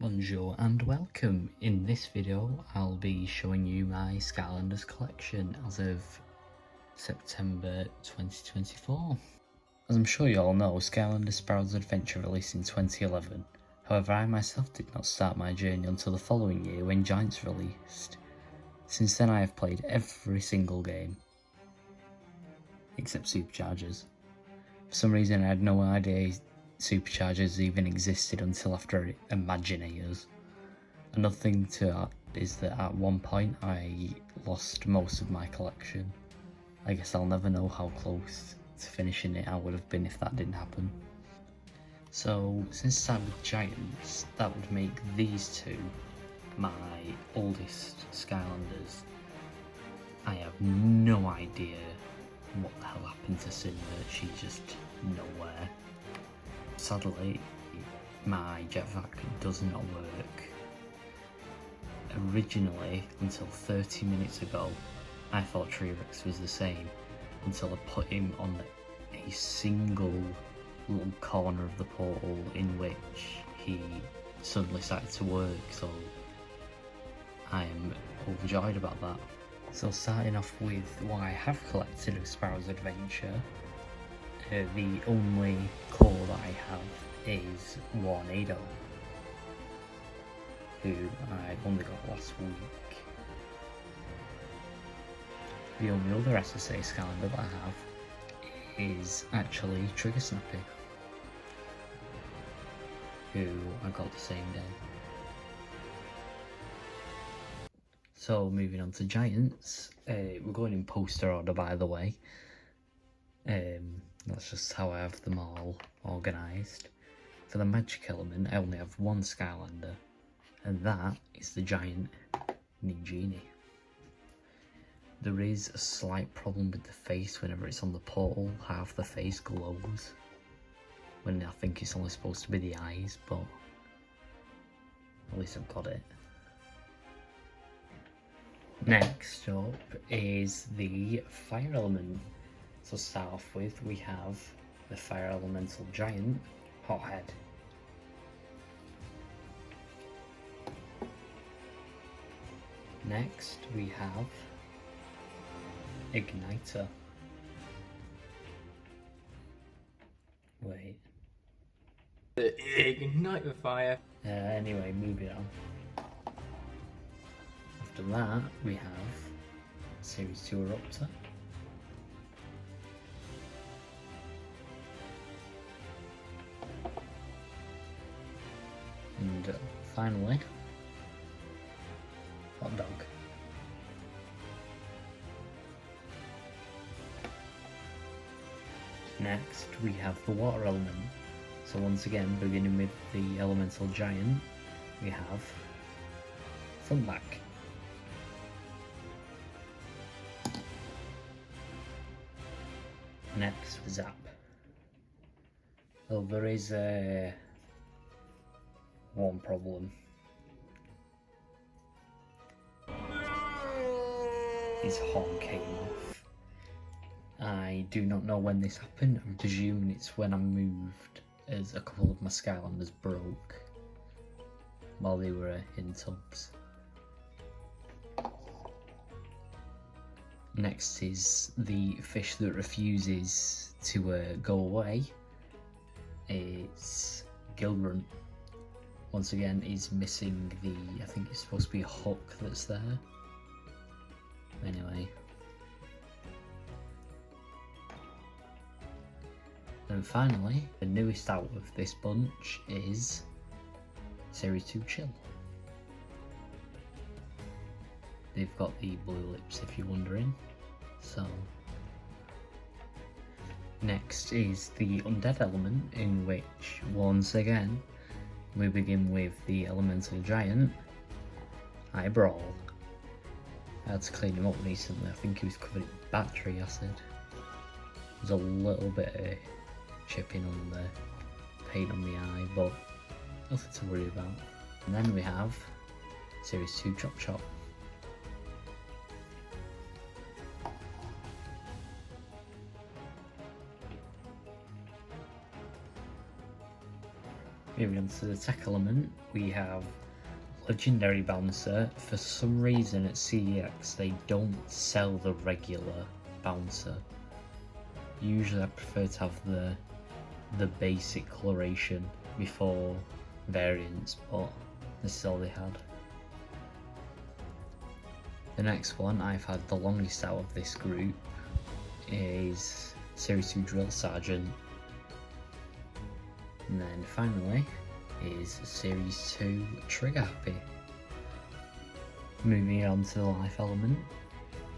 Bonjour and welcome. In this video I'll be showing you my Skylanders collection as of September 2024. As I'm sure you all know, Skylanders Sparrow's Adventure released in 2011. However, I myself did not start my journey until the following year when Giants released. Since then I have played every single game, except Superchargers. For some reason I had no idea Superchargers even existed until after Imagineers. Another thing to add is that at one point I lost most of my collection. I guess I'll never know how close to finishing it I would have been if that didn't happen. So since I started with Giants, that would make these two my oldest Skylanders. I have no idea what the hell happened to Cinder, she's just nowhere. Sadly, my jetpack does not work. Originally, until 30 minutes ago, I thought T-Rex was the same, until I put him on a single little corner of the portal in which he suddenly started to work, so I am overjoyed about that. So starting off with what I have collected of Sparrow's Adventure, the only core that I have is Warnado, who I only got last week. The only other SSA Skylander that I have is actually Trigger Snappy, who I got the same day. So moving on to Giants, we're going in poster order, by the way. That's just how I have them all organised. For the magic element, I only have one Skylander, and that is the giant New Genie. There is a slight problem with the face. Whenever it's on the portal, half the face glows, when I think it's only supposed to be the eyes, but at least I've got it. Next up is the fire element. So to start off with, we have the Fire Elemental Giant, Hothead. Next we have Igniter. Wait. Ignite the fire. Anyway, moving on. After that, we have Series 2 Eruptor. And finally, Hot Dog. Next, we have the Water Element. So once again, beginning with the Elemental Giant, we have Funback. Next, Zap. Well, there is one problem. His horn came off. I do not know when this happened. I'm presuming it's when I moved, as a couple of my Skylanders broke while they were in tubs. Next is the fish that refuses to go away. It's Gilrunt. Once again, he's missing the, I think it's supposed to be a hook that's there. Anyway. And finally, the newest out of this bunch is Series 2 Chill. They've got the blue lips if you're wondering. So next is the Undead element, in which once again we begin with the Elemental Giant, Brawl. I had to clean him up recently. I think he was covered in battery acid. There's a little bit of chipping on the paint on the eye, but nothing to worry about. And then we have Series 2 Chop Chop. Moving on to the tech element, we have Legendary Bouncer. For some reason at CEX they don't sell the regular Bouncer. Usually I prefer to have the basic coloration before variants, but this is all they had. The next one I've had the longest out of this group is Series 2 Drill Sergeant. And then finally is Series 2 Trigger Happy. Moving on to the life element,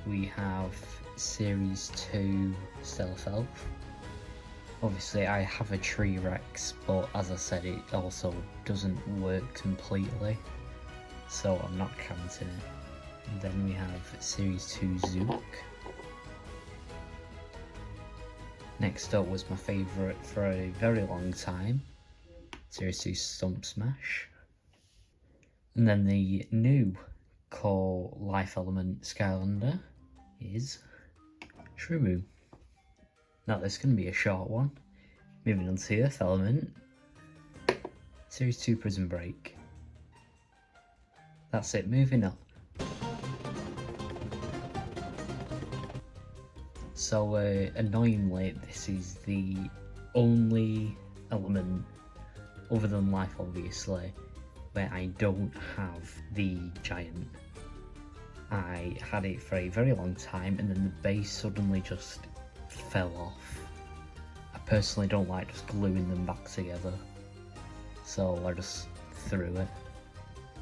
we have Series 2 Stealth Elf. Obviously I have a Tree Rex, but as I said it also doesn't work completely, so I'm not counting it. And then we have Series 2 Zook. Next up was my favourite for a very long time, Series 2 Stump Smash. And then the new core life element Skylander is Shreemu. Now this is going to be a short one. Moving on to the earth element, Series 2 Prison Break. That's it, moving on. So annoyingly, this is the only element, other than life obviously, where I don't have the giant. I had it for a very long time and then the base suddenly just fell off. I personally don't like just gluing them back together, so I just threw it.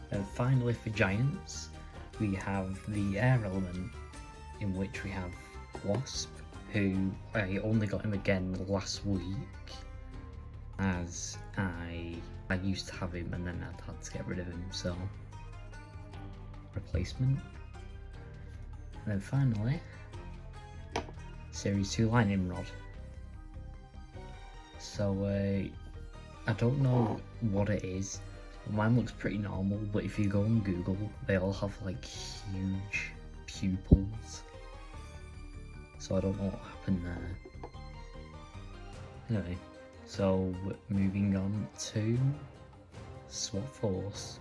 And finally for giants, we have the air element, in which we have Wasp, who I only got him again last week, as I used to have him and then I'd had to get rid of him, so replacement. And then finally, Series 2 Lightning Rod. So I don't know what it is. Mine looks pretty normal, but if you go on Google, they all have like huge pupils. So I don't know what happened there. Anyway, so moving on to SWAT Force.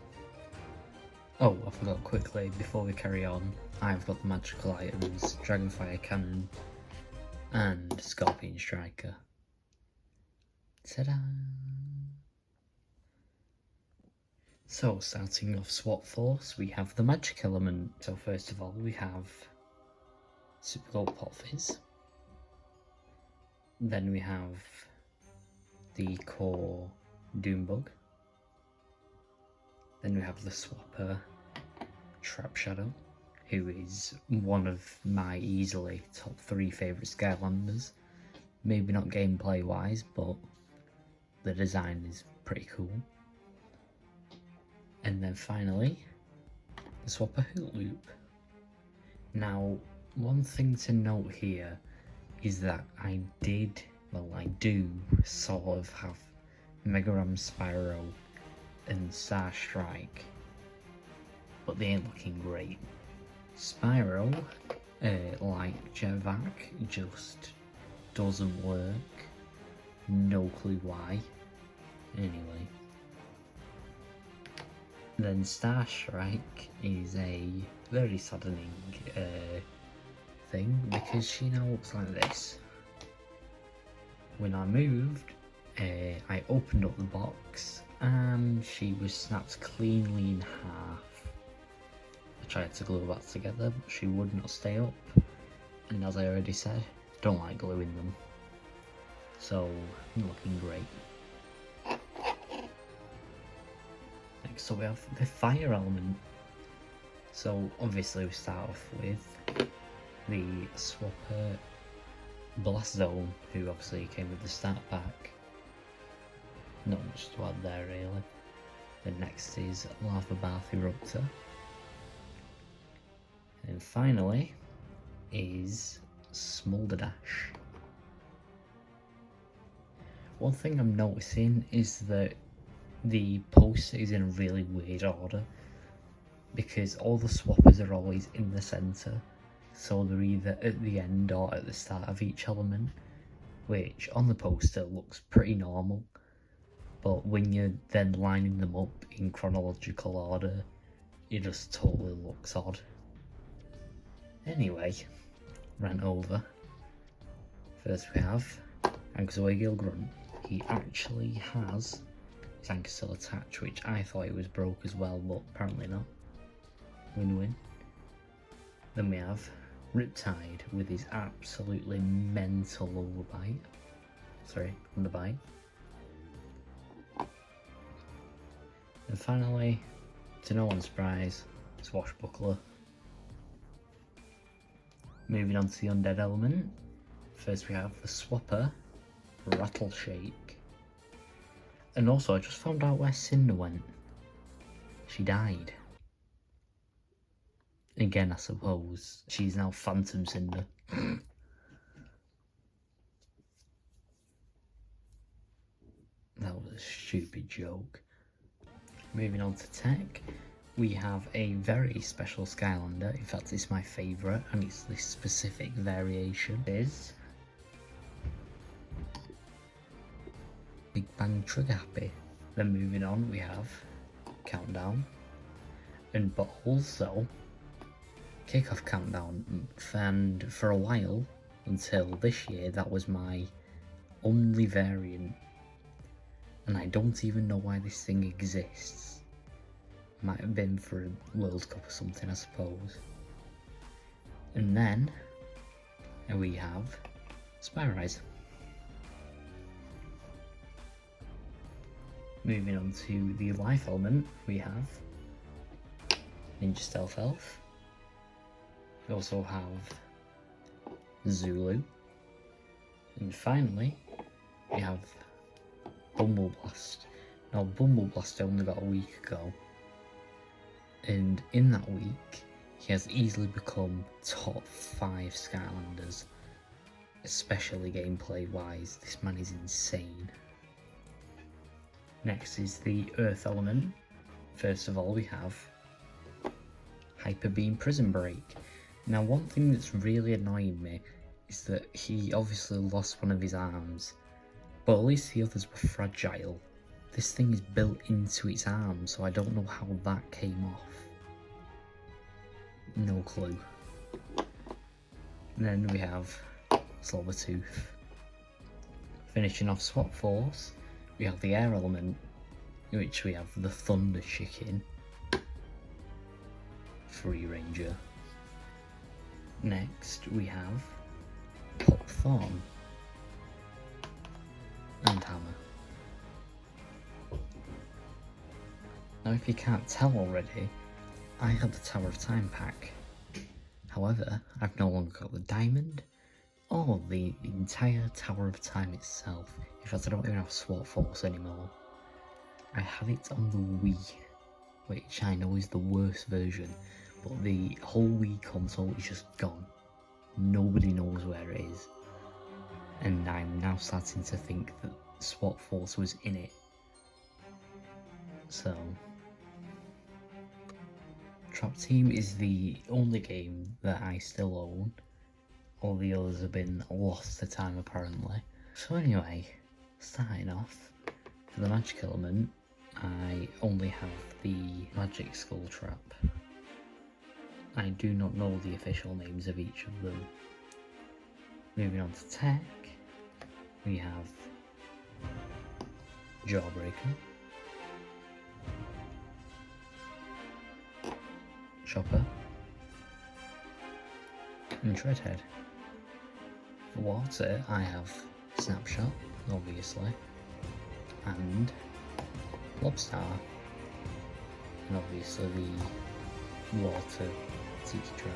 Oh, I forgot quickly, before we carry on, I've got the magical items, Dragonfire Cannon and Scorpion Striker. Ta-da! So starting off SWAT Force, we have the magic element. So first of all we have Super Gold Pot Fizz. Then we have the core Doombug. Then we have the swapper Trap Shadow, who is one of my easily top 3 favourite Skylanders. Maybe not gameplay wise, but the design is pretty cool. And then finally, the swapper Hoot Loop. Now, one thing to note here is that I do sort of have Mega Ram Spyro and Star Strike, but they ain't looking great. Spyro, like Jetvac, just doesn't work. No clue why. Anyway. Then Star Strike is a very saddening thing, because she now looks like this. When I moved, I opened up the box and she was snapped cleanly in half. I tried to glue that together, but she would not stay up, and as I already said, don't like gluing them, so not looking great. Next up we have the fire element. So obviously we start off with the swapper Blast Zone, who obviously came with the start pack. Not much to add there really. Then next is Lava Bath Eruptor. And finally is Smolder Dash. One thing I'm noticing is that the poster is in a really weird order, because all the swappers are always in the centre, so they're either at the end or at the start of each element, which on the poster looks pretty normal, but when you're then lining them up in chronological order, it just totally looks odd. Anyway, ran over. First we have Anchor's Away Gale Grunt. He actually has his anchor still attached, which I thought it was broke as well, but apparently not. Win-win. Then we have Riptide with his absolutely mental underbite. And finally, to no one's surprise, Swashbuckler. Moving on to the undead element. First we have the Swapper, Rattleshake. And also, I just found out where Cinder went. She died. Again, I suppose she's now Phantom Cinder. That was a stupid joke. Moving on to tech, we have a very special Skylander. In fact, it's my favourite, and it's this specific variation. It is Big Bang Trigger Happy. Then moving on, we have Countdown, but also Kickoff Countdown. And for a while, until this year, that was my only variant. And I don't even know why this thing exists. Might have been for a World Cup or something, I suppose. And then we have Spyrise. Moving on to the life element, we have Ninja Stealth Elf. We also have Zulu. And finally, we have Bumbleblast. Now, Bumbleblast only got a week ago, and in that week, he has easily become top 5 Skylanders, especially gameplay-wise. This man is insane. Next is the Earth element. First of all, we have Hyper Beam Prison Break. Now, one thing that's really annoying me is that he obviously lost one of his arms, but at least the others were fragile. This thing is built into its arm, so I don't know how that came off. No clue. And then we have Silvertooth. Finishing off Swap Force, we have the Air element, in which we have the Thunder Chicken, Free Ranger. Next we have Pop Thorn and Hammer. Now, if you can't tell already, I have the Tower of Time pack. However, I've no longer got the diamond or the entire Tower of Time itself. In fact, I don't even have Swap Force anymore. I have it on the Wii, which I know is the worst version, but the whole Wii console is just gone. Nobody knows where it is. And I'm now starting to think that Swap Force was in it. So, Trap Team is the only game that I still own. All the others have been lost to time apparently. So anyway, starting off, for the magic element, I only have the Magic Skull Trap. I do not know the official names of each of them. Moving on to tech, we have Jawbreaker, Chopper, and Shredhead. For water, I have Snapshot, obviously, and Lobstar, and obviously the water Tiki Trap.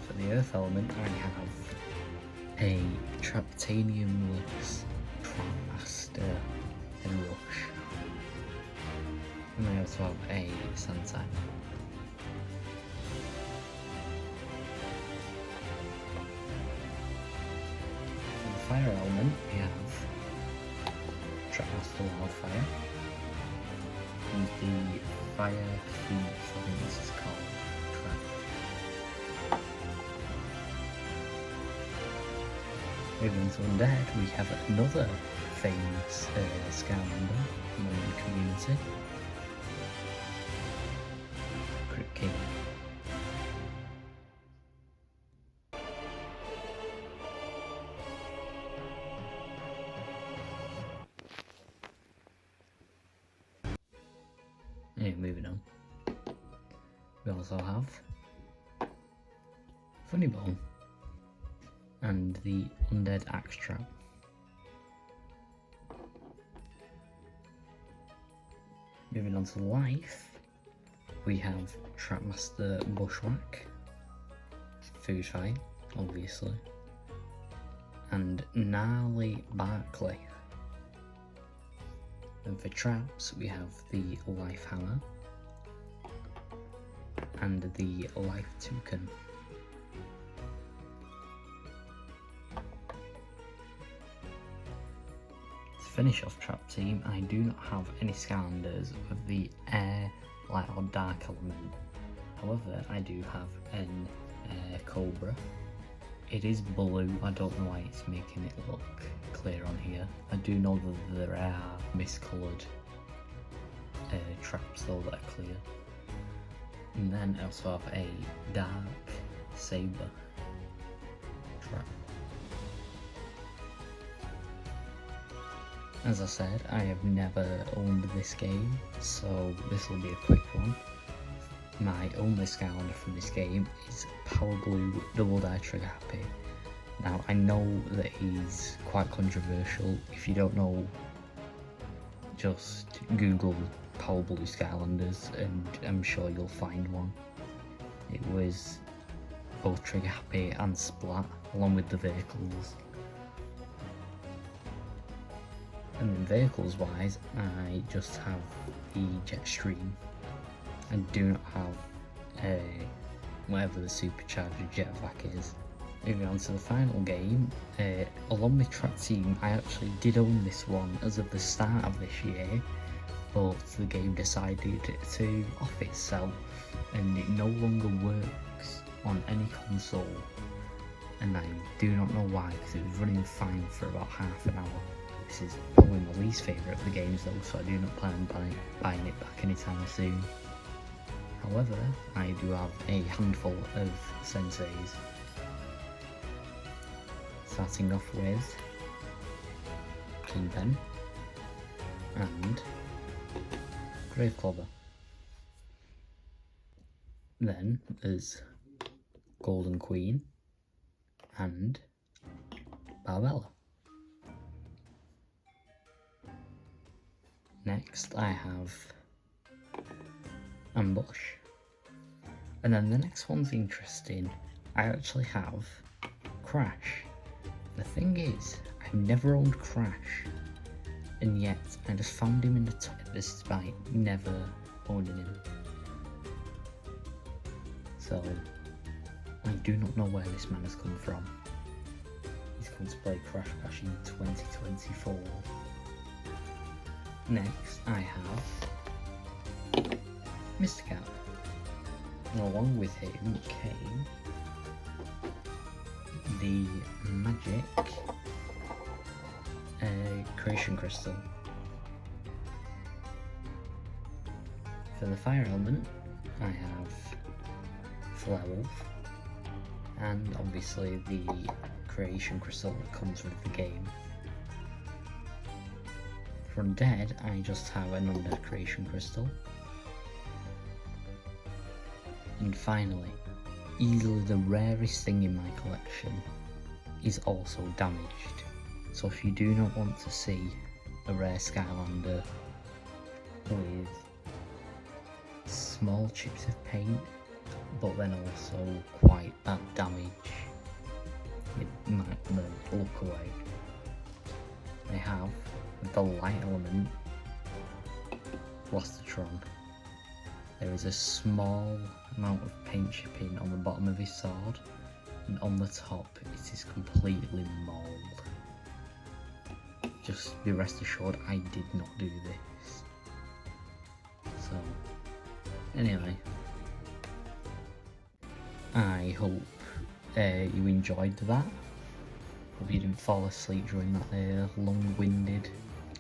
For the earth element, I have a Traptanium-less Trapmaster and Rush. And I also have a Sandtime. For the fire element, we have Trapmaster Wildfire and the Fire Phoenix, I think this is called, trap. Moving on to Undead, we have another famous Skylander among the community. Crypt King. Anyway, moving on. We also have Funny Bone and the Undead Axe Trap. Moving on to life, we have Trapmaster Bushwhack, Food Fight, obviously, and Gnarly Barkley. And for traps, we have the Life Hammer and the Life Toucan. To finish off Trap Team, I do not have any Skylanders with the Air, Light or Dark element. However, I do have an Air Cobra. It is blue, I don't know why it's making it look clear on here. I do know that there are miscoloured traps though that are clear. And then I also have a Dark Saber trap. As I said, I have never owned this game, so this will be a quick one. My only Skylander from this game is Power Blue Double Die Trigger Happy. Now I know that he's quite controversial. If you don't know, just Google Power Blue Skylanders and I'm sure you'll find one. It was both Trigger Happy and Splat along with the vehicles. And then vehicles wise, I just have the Jetstream. I do not have whatever the supercharged jetpack is. Moving on to the final game, along with Trap Team, I actually did own this one as of the start of this year, but the game decided to off itself and it no longer works on any console, and I do not know why, because it was running fine for about half an hour. This is probably my least favourite of the games though, so I do not plan on buying it back anytime soon. However, I do have a handful of senseis. Starting off with Kingpin and Graveclobber. Then there's Golden Queen and Barbella. Next I have Ambush. And then the next one's interesting. I actually have Crash. The thing is, I've never owned Crash, and yet I just found him in the top despite never owning him. So, I do not know where this man has come from. He's come to play Crash Bash in 2024. Next, I have Mr. Cat. And along with him came the Magic Creation Crystal. For the fire element, I have Flare Wolf, and obviously the Creation Crystal that comes with the game. For Undead, I just have an Undead Creation Crystal. And finally, easily the rarest thing in my collection is also damaged. So if you do not want to see a rare Skylander with small chips of paint, but then also quite bad damage, it might look away. I have the light element Blastatron. There is a small amount of paint chipping on the bottom of his sword, and on the top it is completely mauled. Just be rest assured I did not do this. So, anyway, I hope you enjoyed that. Hope you didn't fall asleep during that long-winded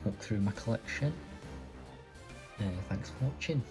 look through my collection. Thanks for watching.